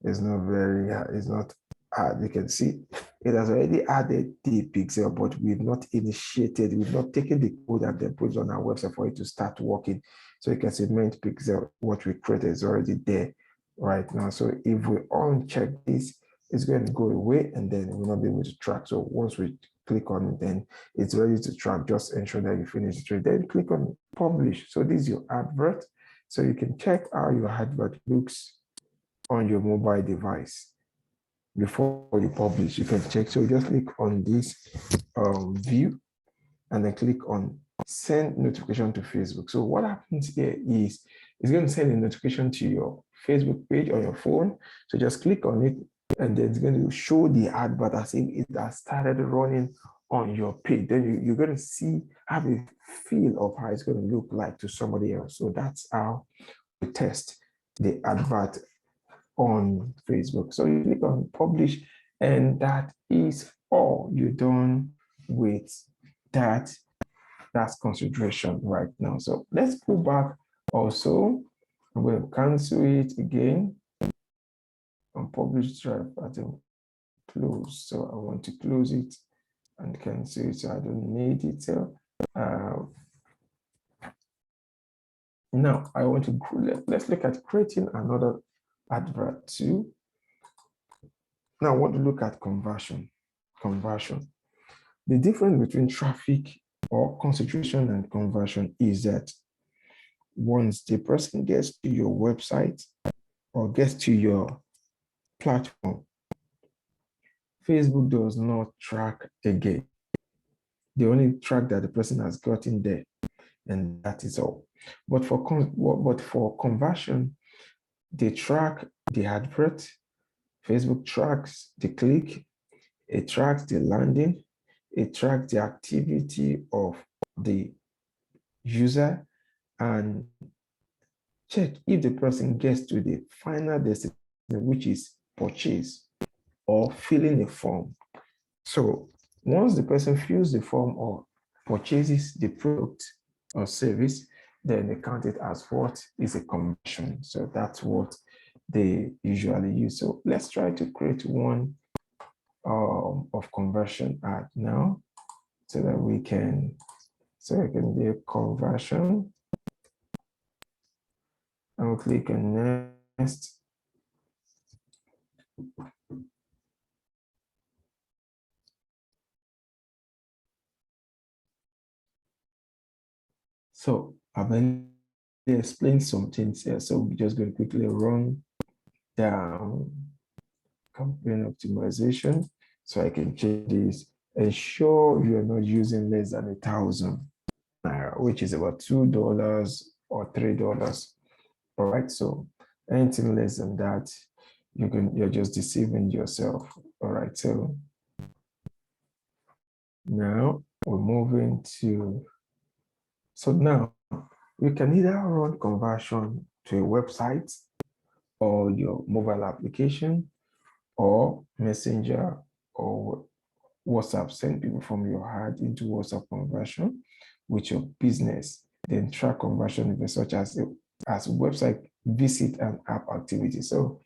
it's not hard. You can see it has already added the pixel, but we've not initiated, we've not taken the code and then put it on our website for it to start working. So you can see main pixel, what we created is already there right now. So if we uncheck this, it's going to go away and then we'll not be able to track. So once we click on it, then it's ready to track. Just ensure that you finish the trade. Then click on publish. So this is your advert. So you can check how your advert looks on your mobile device before you publish. You can check. So just click on this view and then click on send notification to Facebook. So what happens here is it's going to send a notification to your Facebook page on your phone. So just click on it and then it's going to show the advert as if it has started running on your page. Then you're going to have a feel of how it's going to look like to somebody else. So that's how we test the advert on Facebook. So you click on publish, and that is all you're done with that. That's consideration right now. So let's go back also. I'm going to cancel it again and publish drive pattern close. So I want to close it and cancel it. So I don't need it. Now I want to let's look at creating another advert too. Now I want to look at conversion. The difference between traffic or concentration and conversion is that once the person gets to your website or gets to your platform, Facebook does not track again. They only track that the person has gotten there, and that is all. But for conversion, they track the advert. Facebook tracks the click, it tracks the landing, it tracks the activity of the user, and check if the person gets to the final destination, which is purchase or filling a form. So once the person fills the form or purchases the product or service, then they count it as what is a conversion. So that's what they usually use. So let's try to create one of conversion ad now, so that we can do conversion. And we'll click on next. So I've already explained some things here. So we're just going to quickly run down campaign optimization. So I can change this. Ensure you are not using less than 1,000 naira, which is about $2 or $3. All right. So anything less than that, you're just deceiving yourself. All right. So now we're moving to, so now you can either run conversion to a website or your mobile application or Messenger or WhatsApp. Send people from your ad into WhatsApp conversion with your business. Then track conversion events such as website visit and app activity. So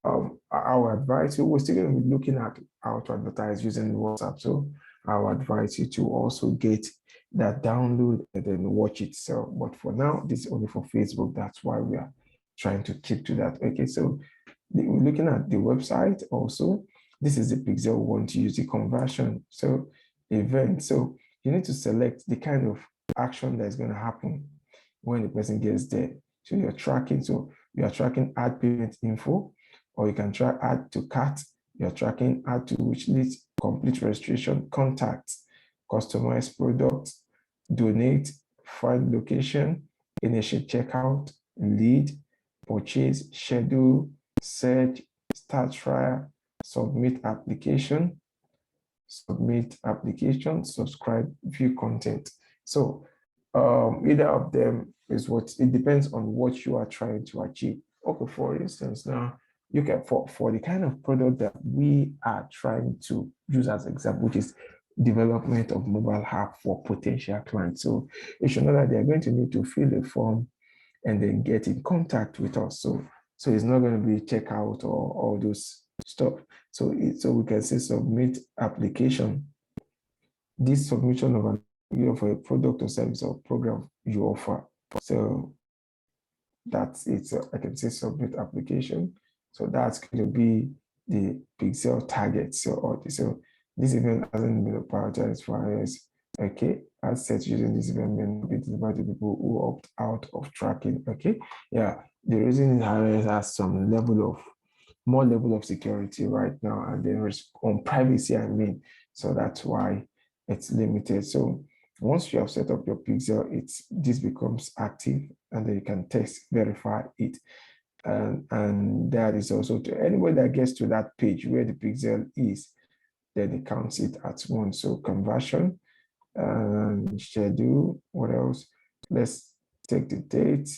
our advice, we're still going to be looking at how to advertise using WhatsApp. So I'll advise you to also get that download and then watch it. So, but for now, this is only for Facebook. That's why we are trying to keep to that. Okay, so we're looking at the website also. This is the pixel we want to use, the conversion. So event. So you need to select the kind of action that is going to happen when the person gets there. So you're tracking. So you are tracking add payment info, or you can try add to cart. You're tracking add to wish list, complete registration, contacts, customize products, donate, find location, initiate checkout, lead, purchase, schedule, search, start trial, submit application, subscribe, view content. So either of them is what, it depends on what you are trying to achieve. Okay, for instance, now you can, for the kind of product that we are trying to use as example, which is development of mobile app for potential clients. So you should know that they're going to need to fill a form and then get in contact with us. So it's not going to be checkout or all those stuff. So we can say submit application. This submission of an for a product or service or program you offer. So that's it. So I can say submit application. So that's going to be the pixel target. So this event hasn't been prioritized for iOS. Okay, as set using this event may not be delivered to people who opt out of tracking. Okay, yeah, the reason iOS has some more level of security right now, and there is on privacy, I mean, so that's why it's limited. So once you have set up your pixel, this becomes active, and then you can test, verify it. And that is also to anybody that gets to that page where the pixel is, then it counts it at once. So conversion and schedule. What else? Let's take the date.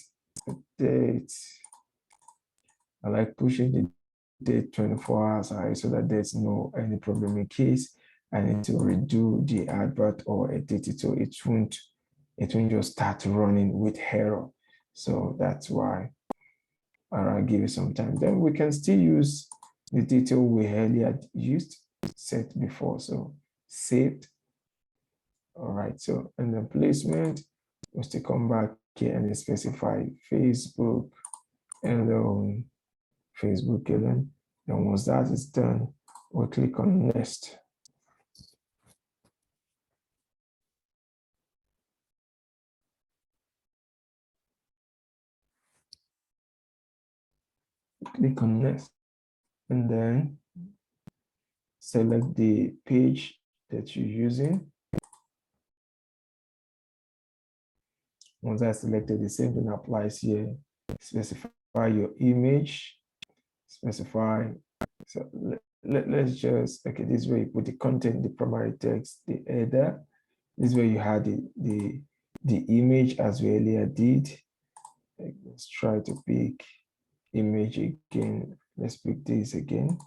I like pushing the date 24 hours high so that there's no any problem in case I need to redo the advert or edit it, so it won't just start running with error. So that's why I'll give it some time. Then we can still use the detail we earlier used, set before. So saved. All right. So and then placement, we'll still come back here and specify Facebook and Facebook again. And once that is done, we'll click on next. Click on next, and then select the page that you're using. Once that's selected, the same thing applies here. Specify your image, specify. So let's just, okay, this is where you put the content, the primary text, the header. This is where you had the image as we earlier did. Let's try to pick image again. Let's pick this again.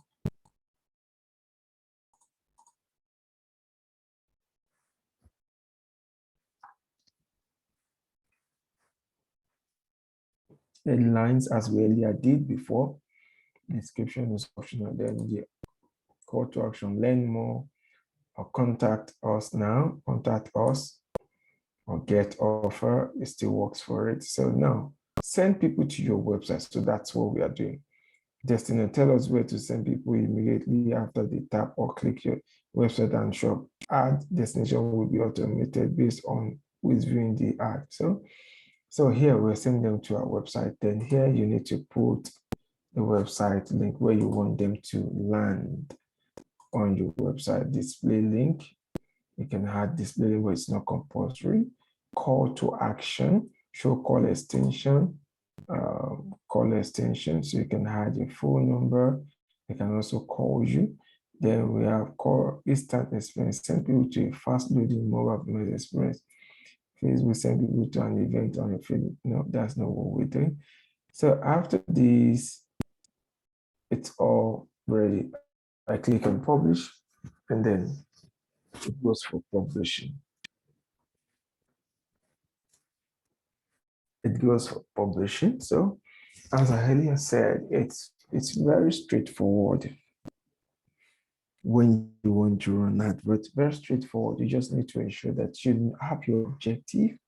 Headlines as we earlier did before. Description is optional. Then the call to action, learn more, or contact us now, contact us, or get offer. It still works for it. So now send people to your website. So that's what we are doing. Destiny, tell us where to send people immediately after they tap or click your website and shop. Ad destination will be automated based on who is viewing the ad. So here we're sending them to our website. Then here you need to put the website link where you want them to land on your website. Display link. You can add display where it's not compulsory. Call to action. Show call extension. Call extension. So you can add your phone number. They can also call you. Then we have call instant experience. Send people to a fast loading mobile experience. Facebook send people to an event on your feed. No, that's not what we're doing. So after this, it's all ready. I click on publish, and then it goes for publishing. It goes for publishing. So as I earlier said, it's very straightforward. When you want to run adverts, very straightforward. You just need to ensure that you have your objective,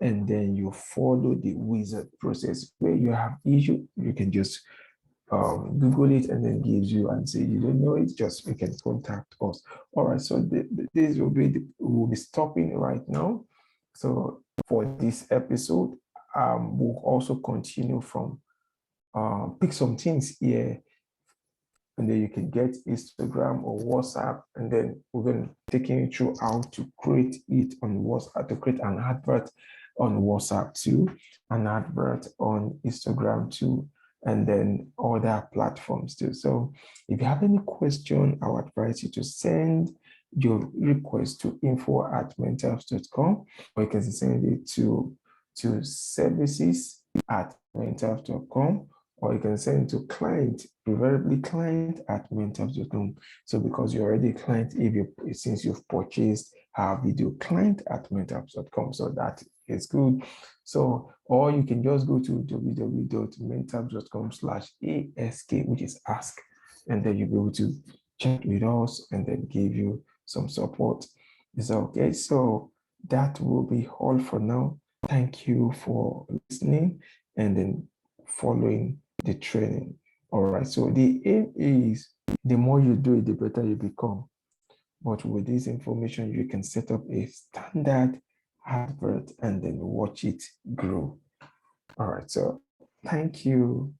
and then you follow the wizard process. Where you have issue, you can just Google it, and then gives you and say you don't know it, just you can contact us. All right, so this we'll be stopping right now. So for this episode, we'll also continue from pick some things here, and then you can get Instagram or WhatsApp, and then we're going to take you through how to create it on WhatsApp, to create an advert on WhatsApp too, an advert on Instagram too, and then other platforms too. So if you have any question, I would advise you to send your request to info@mentalhealth.com, or you can send it to services@mentalhealth.com, or you can send it to client, preferably client@mentalhealth.com. So because you're already a client, since you've purchased our video, client@mentalhealth.com. So that is good. So, or you can just go to www.mentalhealth.com/ask, which is ask, and then you'll be able to chat with us and then give you some support. Is that okay? So that will be all for now. Thank you for listening and then following the training. All right. So the aim is the more you do it, the better you become. But with this information, you can set up a standard advert and then watch it grow. All right. So thank you.